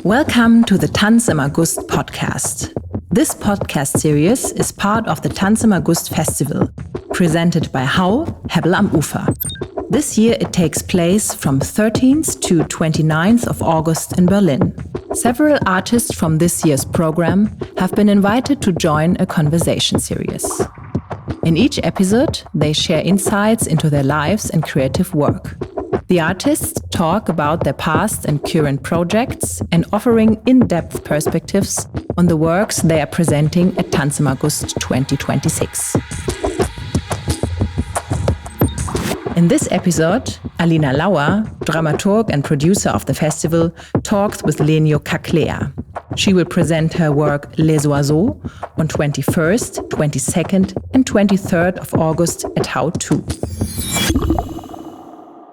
Welcome to the Tanz im August podcast. This podcast series is part of the Tanz im August Festival, presented by HAU Hebbel am Ufer. This year it takes place from 13th to 29th of August in Berlin. Several artists from this year's program have been invited to join a conversation series. In each episode, they share insights into their lives and creative work. The artists talk about their past and current projects and offering in-depth perspectives on the works they are presenting at Tanz im August 2026. In this episode, Alina Lauer, dramaturg and producer of the festival, talks with Lenio Kaklea. She will present her work Les Oiseaux on 21st, 22nd and 23rd of August at HAU 2.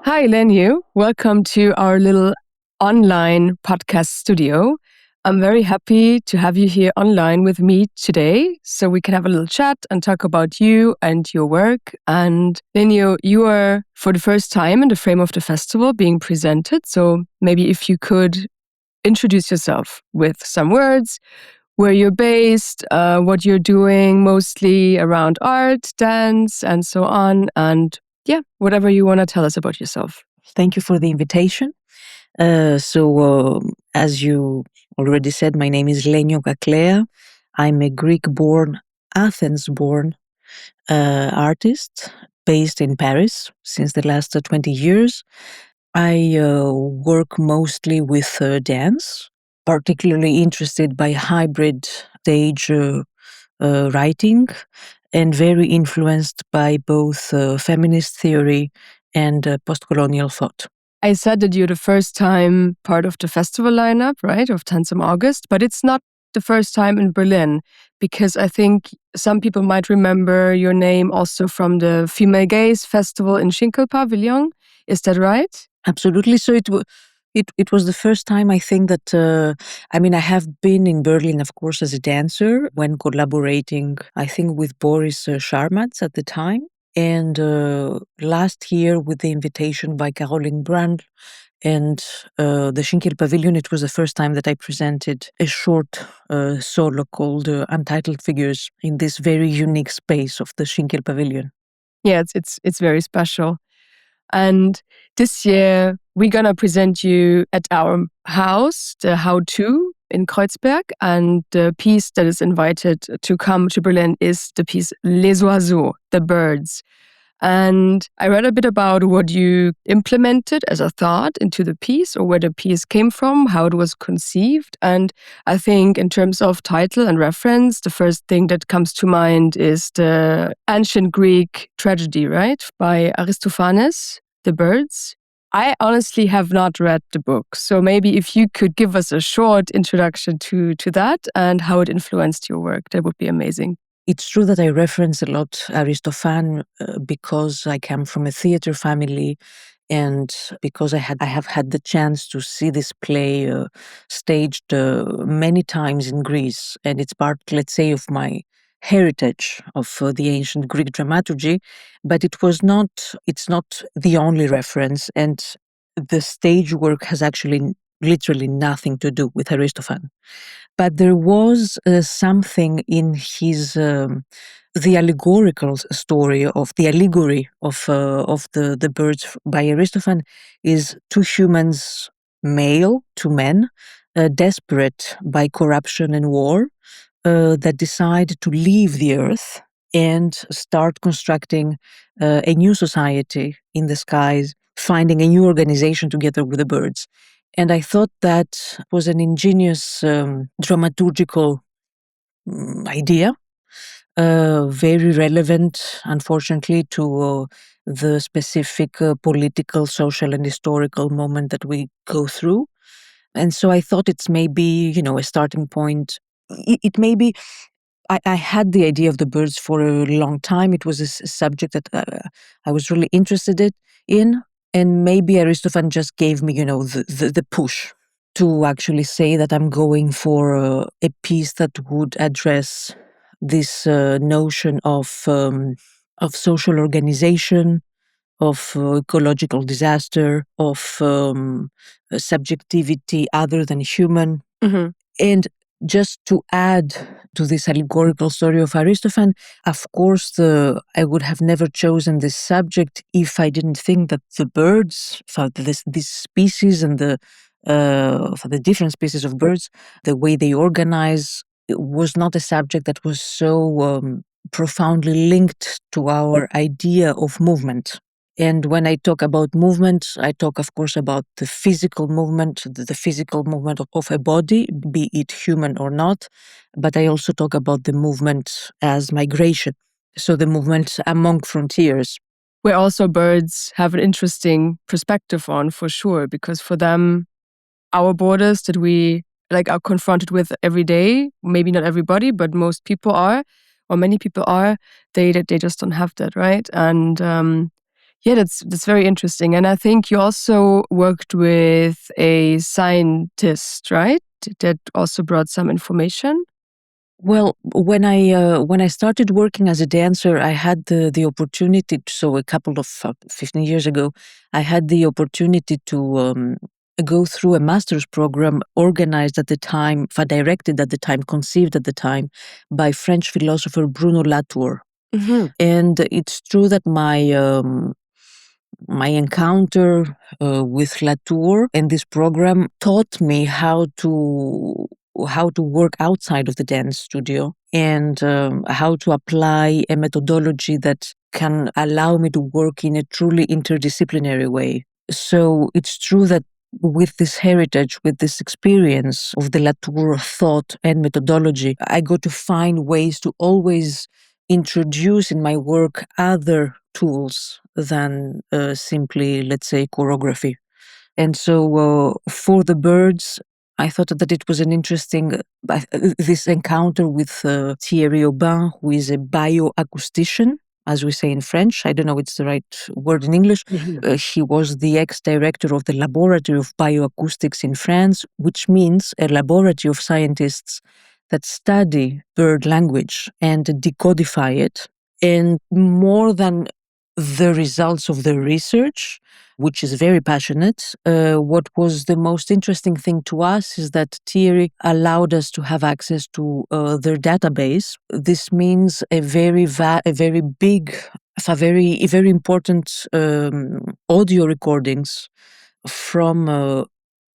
Hi, Lenio. Welcome to our little online podcast studio. I'm very happy to have you here online with me today so we can have a little chat and talk about you and your work. And Lenio, you are for the first time in the frame of the festival being presented. So maybe if you could introduce yourself with some words, where you're based, what you're doing mostly around art, dance, and so on. And yeah, whatever you want to tell us about yourself. Thank you for the invitation. As you already said, my name is Lenio Kaklea. I'm a Greek-born, Athens-born artist based in Paris since the last 20 years. I work mostly with dance, particularly interested by hybrid stage writing, and very influenced by both feminist theory and post-colonial thought. I said that you're the first time part of the festival lineup, right, of Tanz im August, but it's not the first time in Berlin, because I think some people might remember your name also from the Female Gaze Festival in Schinkel Pavilion. Is that right? Absolutely. So it was the first time, I think, that, I have been in Berlin, of course, as a dancer when collaborating, I think, with Boris Sharmatz at the time. And last year, with the invitation by Caroline Brand and the Schinkel Pavilion, it was the first time that I presented a short solo called Untitled Figures in this very unique space of the Schinkel Pavilion. Yeah, it's very special. And this year, we're going to present you at our house, the HAU 2 in Kreuzberg. And the piece that is invited to come to Berlin is the piece Les Oiseaux, the birds. And I read a bit about what you implemented as a thought into the piece, or where the piece came from, how it was conceived. And I think in terms of title and reference, the first thing that comes to mind is the ancient Greek tragedy, right? By Aristophanes, The Birds. I honestly have not read the book. So maybe if you could give us a short introduction to that and how it influenced your work, that would be amazing. It's true that I reference a lot Aristophanes because I come from a theater family, and because I have had the chance to see this play staged many times in Greece, and it's part, let's say, of my heritage of the ancient Greek dramaturgy. But it's not the only reference, and the stage work has actually literally nothing to do with Aristophanes. But there was something in his the allegorical story of the allegory of the birds by Aristophanes is two humans, two men, desperate by corruption and war, that decide to leave the earth and start constructing a new society in the skies, finding a new organization together with the birds. And I thought that was an ingenious dramaturgical idea, very relevant, unfortunately, to the specific political, social, and historical moment that we go through. And so I thought it's maybe, a starting point. It may be, I had the idea of the birds for a long time. It was a subject that I was really interested in. And maybe Aristophanes just gave me, the push to actually say that I'm going for a piece that would address this notion of social organization, of ecological disaster, of subjectivity other than human. Mhm. And just to add to this allegorical story of Aristophanes, of course, I would have never chosen this subject if I didn't think that the birds, for this species and for the different species of birds, the way they organize, it was not a subject that was so profoundly linked to our idea of movement. And when I talk about movement, I talk, of course, about the physical movement, the physical movement of a body, be it human or not. But I also talk about the movement as migration. So the movement among frontiers. Where also birds have an interesting perspective on, for sure, because for them, our borders that we are confronted with every day, maybe not everybody, but most people are, or many people are, they just don't have that, right? And yeah, that's very interesting. And I think you also worked with a scientist, right? That also brought some information. Well, when I started working as a dancer, I had the opportunity. So a couple of 15 years ago, I had the opportunity to go through a master's program organized at the time, directed at the time, conceived at the time by French philosopher Bruno Latour. Mm-hmm. And it's true that my encounter with Latour and this program taught me how to work outside of the dance studio and how to apply a methodology that can allow me to work in a truly interdisciplinary way. So it's true that with this heritage, with this experience of the Latour thought and methodology, I got to find ways to always introduce in my work other tools than simply, let's say, choreography. And so for the birds, I thought that it was an interesting, this encounter with Thierry Aubin, who is a bioacoustician, as we say in French. I don't know it's the right word in English. Mm-hmm. He was the ex-director of the Laboratory of Bioacoustics in France, which means a laboratory of scientists that study bird language and decodify it. And more than the results of the research, which is very passionate, what was the most interesting thing to us is that Thierry allowed us to have access to their database. This means a very big, very important audio recordings from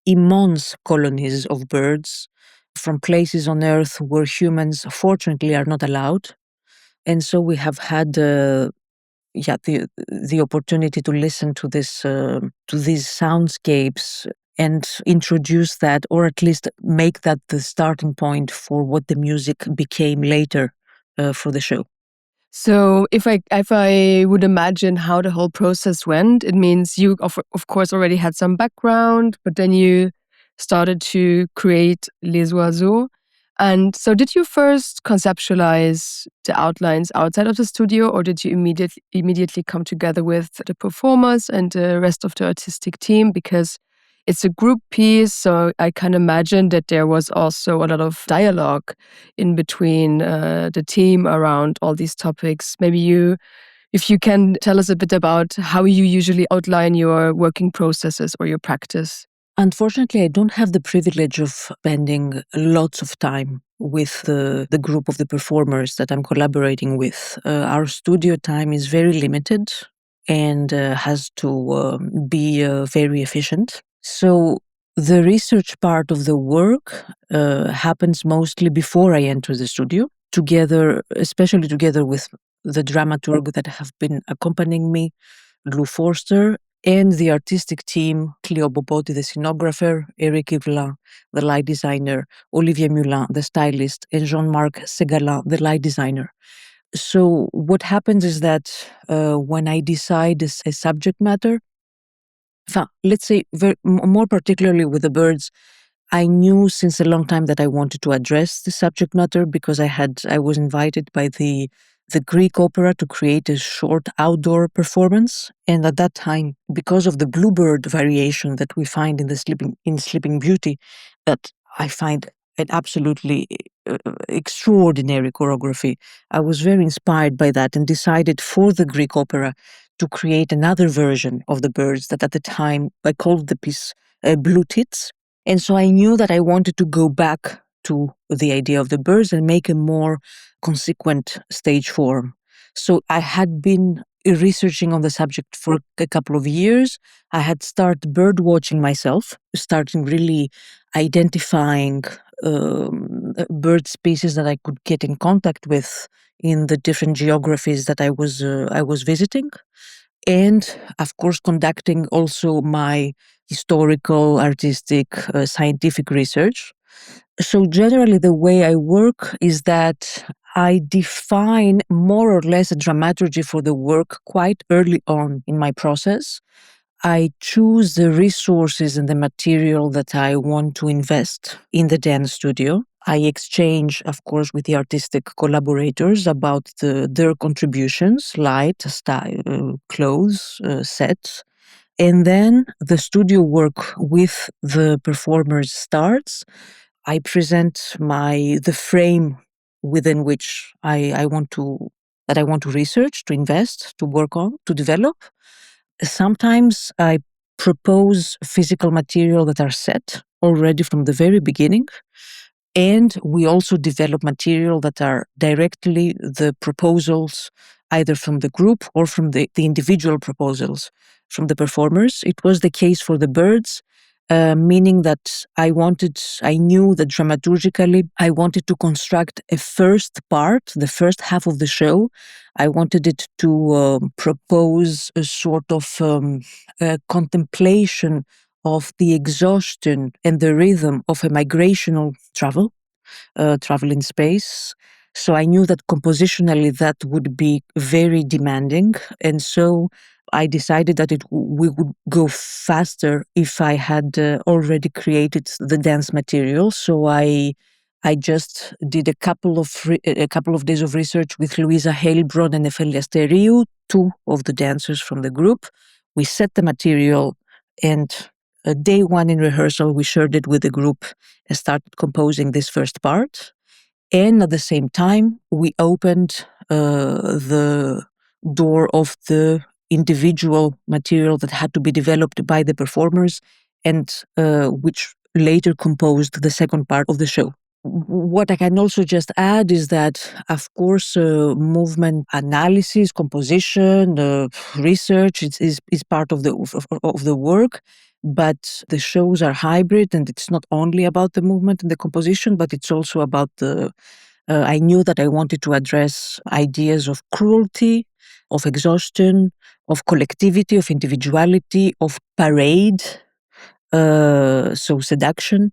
immense colonies of birds from places on Earth where humans, fortunately, are not allowed. And so we have had the opportunity to listen to these soundscapes and introduce that, or at least make that the starting point for what the music became later for the show. So if I would imagine how the whole process went, it means you of course already had some background, but then you started to create Les Oiseaux. And so did you first conceptualize the outlines outside of the studio, or did you immediately come together with the performers and the rest of the artistic team? Because it's a group piece, so I can imagine that there was also a lot of dialogue in between the team around all these topics. Maybe if you can tell us a bit about how you usually outline your working processes or your practice. Unfortunately, I don't have the privilege of spending lots of time with the group of the performers that I'm collaborating with. Our studio time is very limited and has to be very efficient. So the research part of the work happens mostly before I enter the studio, especially together with the dramaturg that have been accompanying me, Lou Forster, and the artistic team, Cleo Bobotti, the scenographer, Eric Yvelin, the light designer, Olivier Mulin, the stylist, and Jean-Marc Segalin, the light designer. So what happens is that when I decide a subject matter, let's say more particularly with the birds, I knew since a long time that I wanted to address the subject matter because I was invited by the Greek opera to create a short outdoor performance. And at that time, because of the bluebird variation that we find in Sleeping Beauty, that I find an absolutely extraordinary choreography, I was very inspired by that and decided for the Greek opera to create another version of the birds that at the time I called the piece Blue Tits. And so I knew that I wanted to go back to the idea of the birds and make a more consequent stage form. So I had been researching on the subject for a couple of years. I had started bird watching myself, starting really identifying bird species that I could get in contact with in the different geographies that I was visiting, and of course conducting also my historical, artistic, scientific research. So generally the way I work is that I define more or less a dramaturgy for the work quite early on in my process. I choose the resources and the material that I want to invest in the dance studio. I exchange, of course, with the artistic collaborators about their contributions, light, style, clothes, sets. And then the studio work with the performers starts. I present the frame within which I want to research, to invest, to work on, to develop. Sometimes I propose physical material that are set already from the very beginning. And we also develop material that are directly the proposals, either from the group or from the individual proposals from the performers. It was the case for the birds, meaning that I knew that dramaturgically, I wanted to construct a first part, the first half of the show. I wanted it to propose a sort of contemplation of the exhaustion and the rhythm of a migrational travel in space. So I knew that compositionally that would be very demanding. And so I decided that we would go faster if I had already created the dance material. So I just did a couple of days of research with Luisa Heilbronn and Nefelia Steriou, two of the dancers from the group. We set the material, and day one in rehearsal, we shared it with the group and started composing this first part. And at the same time, we opened the door of the individual material that had to be developed by the performers, and which later composed the second part of the show. What I can also just add is that, of course, movement analysis, composition, research is part of the work. But the shows are hybrid, and it's not only about the movement and the composition, but it's also about I knew that I wanted to address ideas of cruelty, of exhaustion, of collectivity, of individuality, of parade, so seduction,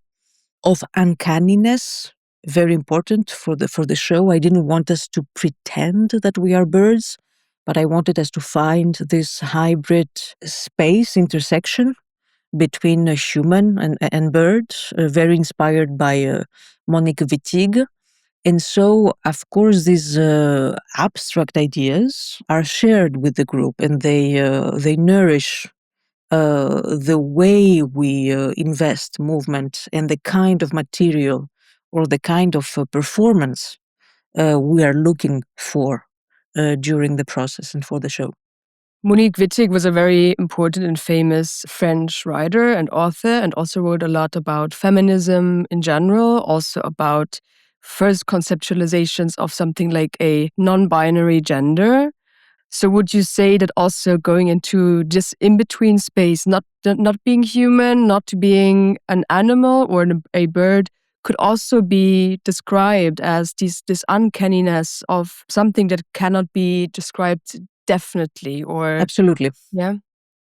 of uncanniness, very important for the show. I didn't want us to pretend that we are birds, but I wanted us to find this hybrid space, intersection between a human and bird, very inspired by Monique Wittig. And so, of course, these abstract ideas are shared with the group, and they nourish the way we invest movement and the kind of material or the kind of performance we are looking for during the process and for the show. Monique Wittig was a very important and famous French writer and author, and also wrote a lot about feminism in general, also about first conceptualizations of something like a non-binary gender. So would you say that also going into this in-between space, not being human, not being an animal or a bird, could also be described as this uncanniness of something that cannot be described definitely, or Absolutely. Yeah,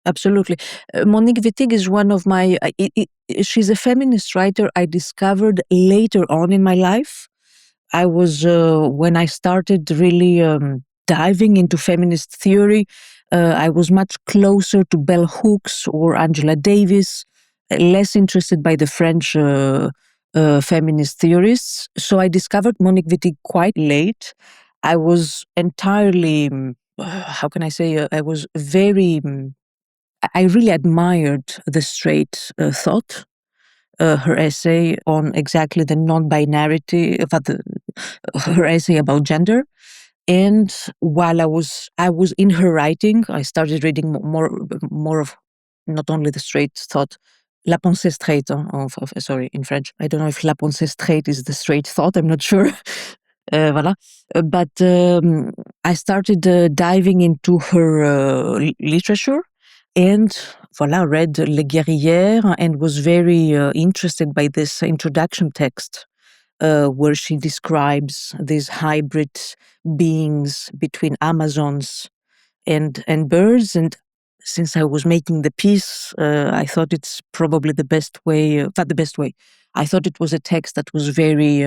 Absolutely. Monique Wittig is one of my, she's a feminist writer I discovered later on in my life. I was, when I started really diving into feminist theory, I was much closer to bell hooks or Angela Davis, less interested by the French feminist theorists. So I discovered Monique Wittig quite late. I was entirely, how can I say, I was very, I really admired the straight thought, her essay on exactly the non-binarity, her essay about gender. And while I was in her writing, I started reading more of not only the straight thought, la pensée straight, sorry, in French. I don't know if la pensée straight is the straight thought, I'm not sure. Voilà. But I started diving into her literature, and voilà, read Les Guerrières and was very interested by this introduction text where she describes these hybrid beings between Amazons and birds. And since I was making the piece, I thought it's probably the best way, not the best way. I thought it was a text that was very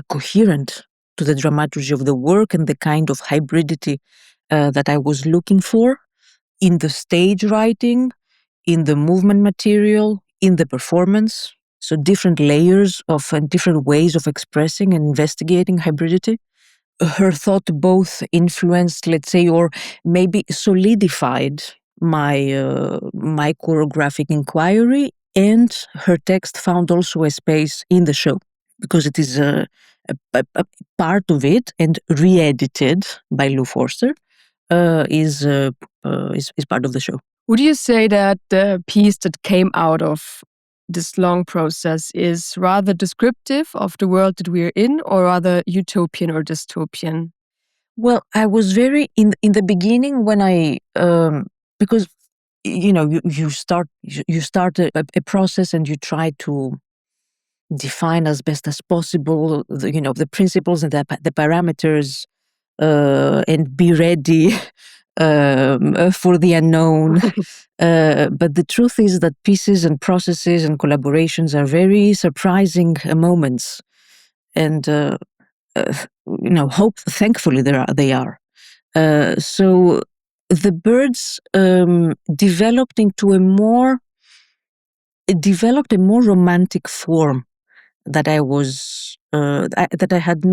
coherent to the dramaturgy of the work and the kind of hybridity that I was looking for in the stage writing, in the movement material, in the performance. So different layers of and different ways of expressing and investigating hybridity. Her thought both influenced, let's say, or maybe solidified my choreographic inquiry, and her text found also a space in the show because it is a part of it, and re-edited by Lou Forster is part of the show. Would you say that the piece that came out of this long process is rather descriptive of the world that we're in, or rather utopian or dystopian? Well, I was very in the beginning when I because you start a process and you try to define as best as possible the principles and the parameters and be ready for the unknown. But the truth is that pieces and processes and collaborations are very surprising moments, and thankfully they are. So the birds developed a more romantic form that I was that I had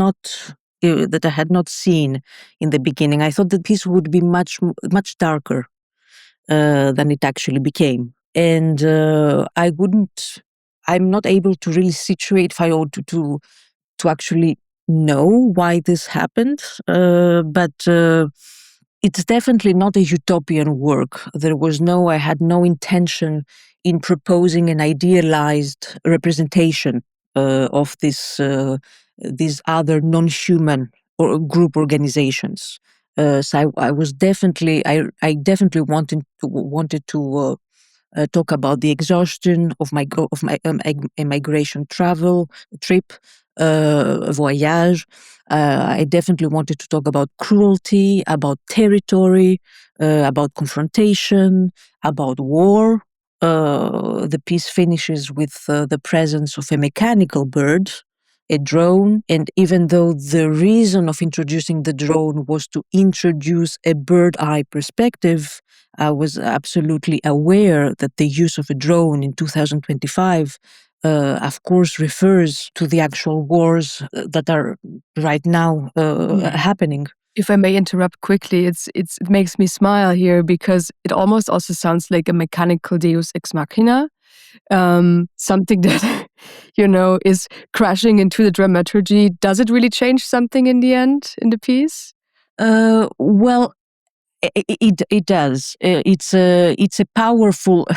not seen in the beginning. I thought the piece would be much darker than it actually became, and I'm not able to really situate if I ought to actually know why this happened, but it's definitely not a utopian work. I had no intention in proposing an idealized representation of these other non-human or group organizations. So I definitely wanted to talk about the exhaustion of my migration travel trip, voyage. I definitely wanted to talk about cruelty, about territory, about confrontation, about war. The piece finishes with the presence of a mechanical bird, a drone, and even though the reason of introducing the drone was to introduce a bird-eye perspective, I was absolutely aware that the use of a drone in 2025 of course refers to the actual wars that are right now happening. If I may interrupt quickly, it makes me smile here because it almost also sounds like a mechanical deus ex machina, something that is crashing into the dramaturgy. Does it really change something in the end in the piece? Well, it does. It's a powerful.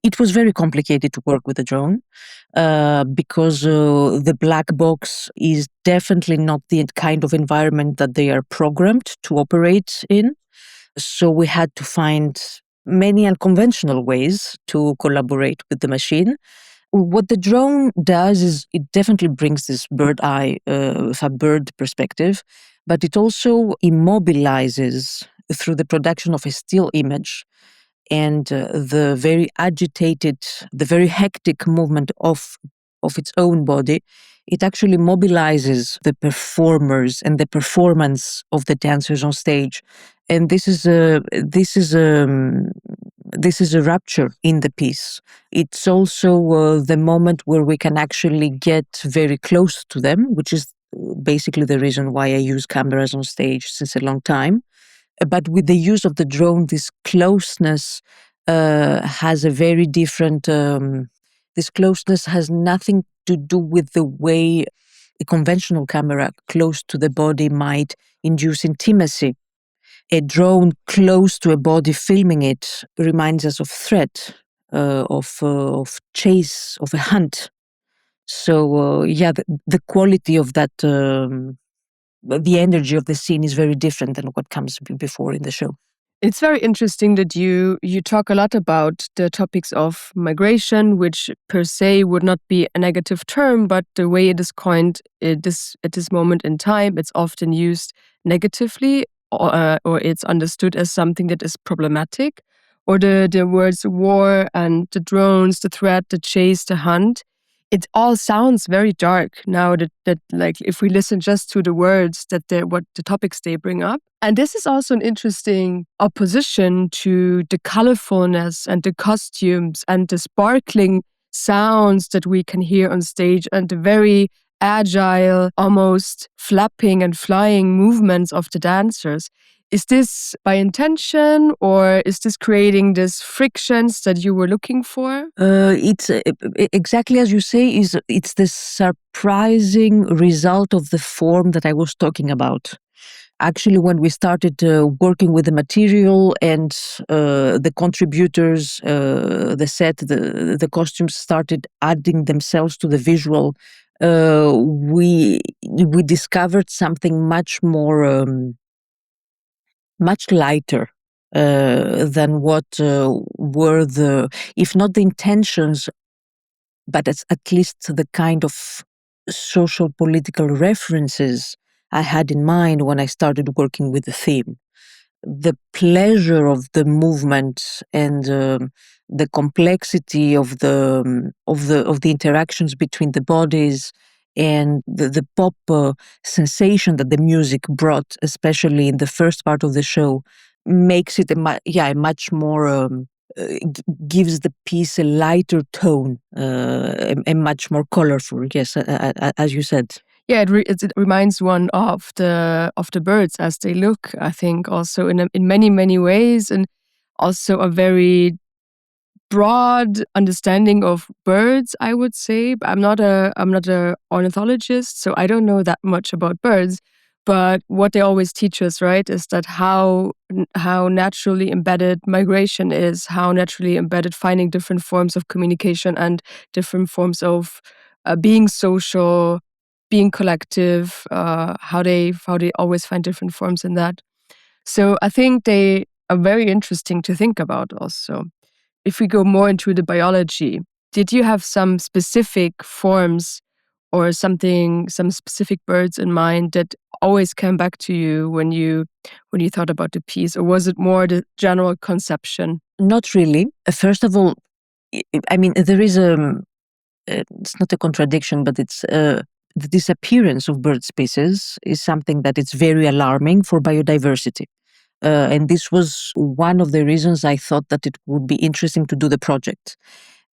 It was very complicated to work with a drone because the black box is definitely not the kind of environment that they are programmed to operate in. So we had to find many unconventional ways to collaborate with the machine. What the drone does is it definitely brings this bird eye, bird perspective, but it also immobilizes through the production of a still image and the very agitated, the very hectic movement of its own body. It actually mobilizes the performers and the performance of the dancers on stage, and this is a rupture in the piece. It's also the moment where we can actually get very close to them, which is basically the reason why I use cameras on stage since a long time. But with the use of the drone, this closeness has a very different. This closeness has nothing to do with the way a conventional camera close to the body might induce intimacy. A drone close to a body filming it reminds us of threat, of chase, of a hunt. So the quality of that, the energy of the scene is very different than what comes before in the show. It's very interesting that you talk a lot about the topics of migration, which per se would not be a negative term, but the way it is coined at this moment in time, it's often used negatively, or it's understood as something that is problematic. Or the words war and the drones, the threat, the chase, the hunt. It all sounds very dark now that like if we listen just to the words what the topics they bring up. And this is also an interesting opposition to the colorfulness and the costumes and the sparkling sounds that we can hear on stage and the very agile, almost flapping and flying movements of the dancers. Is this by intention, or is this creating these frictions that you were looking for? It's exactly as you say. It's the surprising result of the form that I was talking about. Actually, when we started working with the material and the contributors, the set, the costumes started adding themselves to the visual, we discovered something much more. Much lighter than what were if not the intentions, but at least the kind of social political references I had in mind when I started working with the theme. The pleasure of the movement and the complexity of the interactions between the bodies and the pop sensation that the music brought, especially in the first part of the show, makes it a much more gives the piece a lighter tone, and much more colorful. Yes, as you said. Yeah, it reminds one of the birds as they look. I think also in many ways, and also a very broad understanding of birds, I would say. But I'm not a ornithologist, so I don't know that much about birds. But what they always teach us, right, is that how naturally embedded migration is, how naturally embedded finding different forms of communication and different forms of being social, being collective, how they always find different forms in that. So I think they are very interesting to think about also. If we go more into the biology, did you have some specific forms or some specific birds in mind that always came back to you when you thought about the piece, or was it more the general conception? Not really. First of all, I mean, there is it's not a contradiction, but it's the disappearance of bird species is something that is very alarming for biodiversity. And this was one of the reasons I thought that it would be interesting to do the project.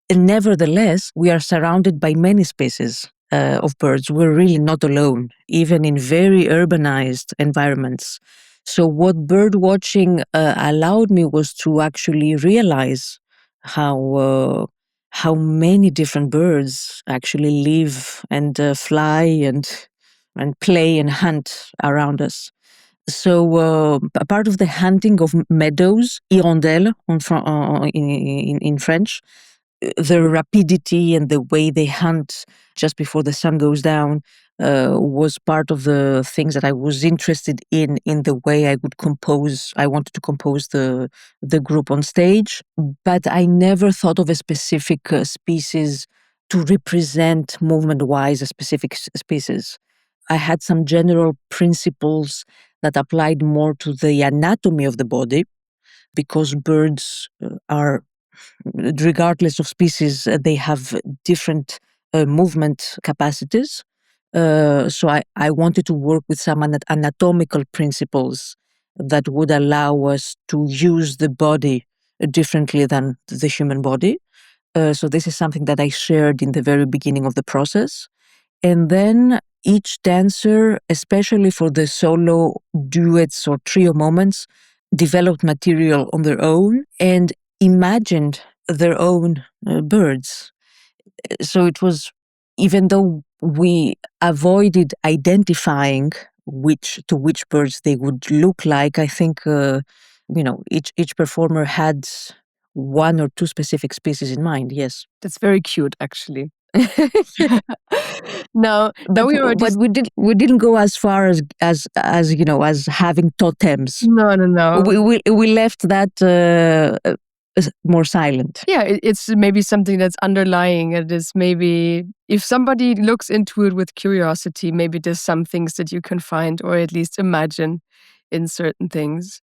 And nevertheless, we are surrounded by many species of birds. We're really not alone, even in very urbanized environments. So what bird watching allowed me was to actually realize how many different birds actually live and fly and play and hunt around us. So a part of the hunting of meadows, hirondelles in French, the rapidity and the way they hunt just before the sun goes down was part of the things that I was interested in the way I would compose. I wanted to compose the group on stage, but I never thought of a specific species to represent movement-wise a specific species. I had some general principles that applied more to the anatomy of the body, because birds are, regardless of species, they have different movement capacities. So I wanted to work with some anatomical principles that would allow us to use the body differently than the human body. So this is something that I shared in the very beginning of the process. And then each dancer, especially for the solo duets or trio moments, developed material on their own and imagined their own birds. So it was, even though we avoided identifying which birds they would look like. I think each performer had one or two specific species in mind. Yes, That's very cute, actually. Now but we already. but we didn't go as far as having totems. No. We left that more silent. Yeah, it's maybe something that's underlying. It is maybe if somebody looks into it with curiosity, maybe there's some things that you can find or at least imagine in certain things.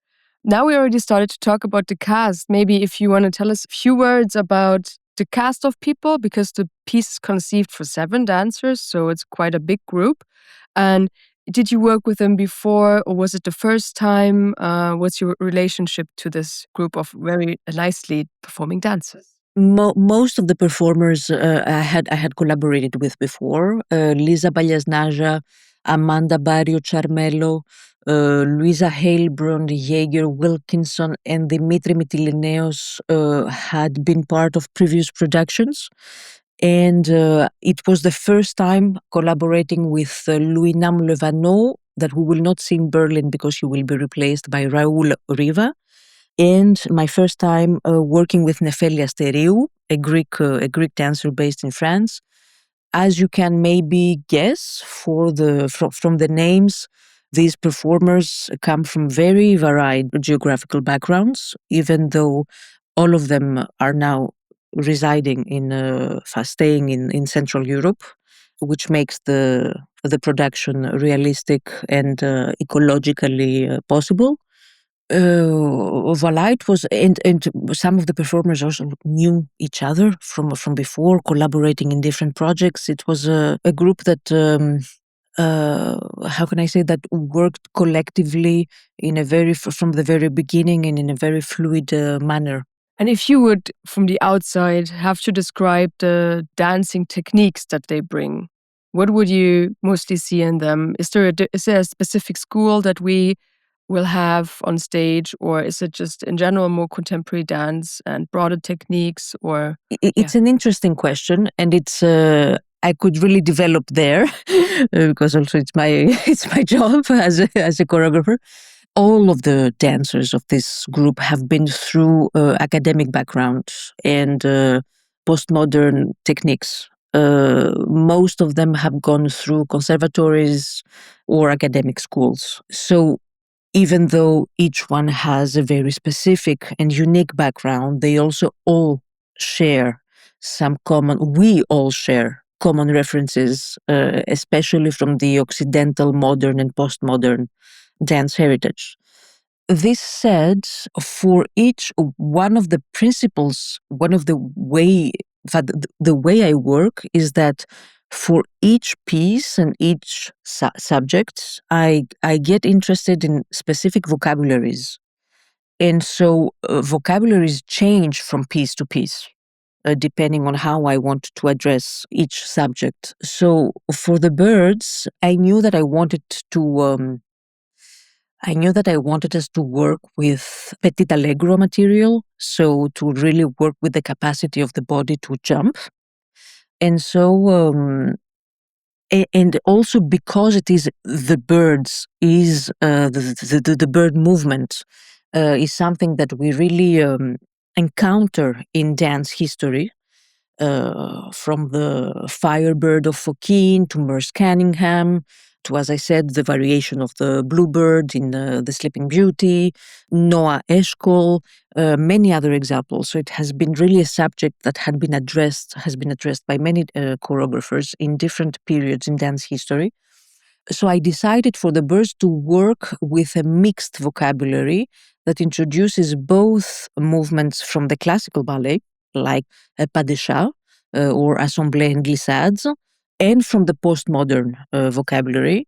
Now we already started to talk about the cast. Maybe if you want to tell us a few words about the cast of people, because the piece is conceived for 7 dancers, so it's quite a big group. And did you work with them before, or was it the first time? What's your relationship to this group of very nicely performing dancers? Most of the performers I had collaborated with before. Lisa Bagliasnaja, Amanda Barrio Charmelo, Luisa Heilbrunn, Jaeger Wilkinson, and Dimitri Mitilineos had been part of previous productions. And it was the first time collaborating with Louis-Nam Levanneau, that we will not see in Berlin because he will be replaced by Raoul Riva. And my first time working with Nefeli Asteriou, a Greek dancer based in France. As you can maybe guess from the names, these performers come from very varied geographical backgrounds, even though all of them are now residing staying in Central Europe, which makes the production realistic and ecologically possible. Voila, it was, and some of the performers also knew each other from before, collaborating in different projects. It was a group that, how can I say, that worked collectively from the very beginning and in a very fluid manner. And if you would, from the outside, have to describe the dancing techniques that they bring, what would you mostly see in them? Is there a specific school that we will have on stage, or is it just in general more contemporary dance and broader techniques? Or it's an interesting question, and it's I could really develop there because also it's my job as a choreographer. All of the dancers of this group have been through academic backgrounds and postmodern techniques. Most of them have gone through conservatories or academic schools. So even though each one has a very specific and unique background, they also all share we all share common references, especially from the Occidental, modern, and postmodern dance heritage. This said, for each one of the principles, the way I work is that for each piece and each subject, I get interested in specific vocabularies. And so vocabularies change from piece to piece, depending on how I want to address each subject. So for the birds, I knew that I wanted us to work with petit allegro material, so to really work with the capacity of the body to jump. And so, and also because it is the birds, is the bird movement is something that we really encounter in dance history. From the Firebird of Fokine to Merce Cunningham, to, as I said, the variation of the bluebird in the Sleeping Beauty, Noah Eshkol, many other examples. So it has been really a subject that has been addressed by many choreographers in different periods in dance history. So I decided for the birds to work with a mixed vocabulary that introduces both movements from the classical ballet, like pas de chat or assemblée and glissades, and from the postmodern vocabulary,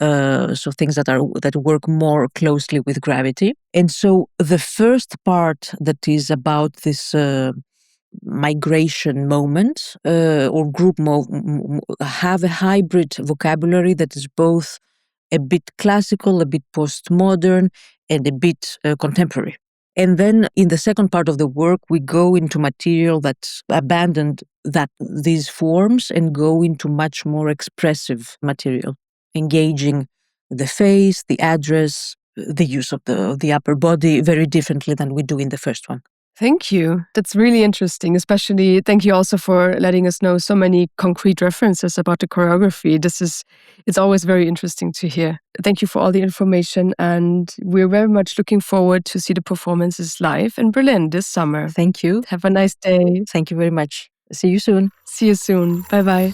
so things that work more closely with gravity. And so the first part that is about this migration moment or group have a hybrid vocabulary that is both a bit classical, a bit postmodern, and a bit contemporary. And then in the second part of the work, we go into material that abandoned these forms and go into much more expressive material, engaging the face, the address, the use of the upper body very differently than we do in the first one. Thank you. That's really interesting. Especially, thank you also for letting us know so many concrete references about the choreography. It's always very interesting to hear. Thank you for all the information. And we're very much looking forward to see the performances live in Berlin this summer. Thank you. Have a nice day. Thank you very much. See you soon. See you soon. Bye-bye.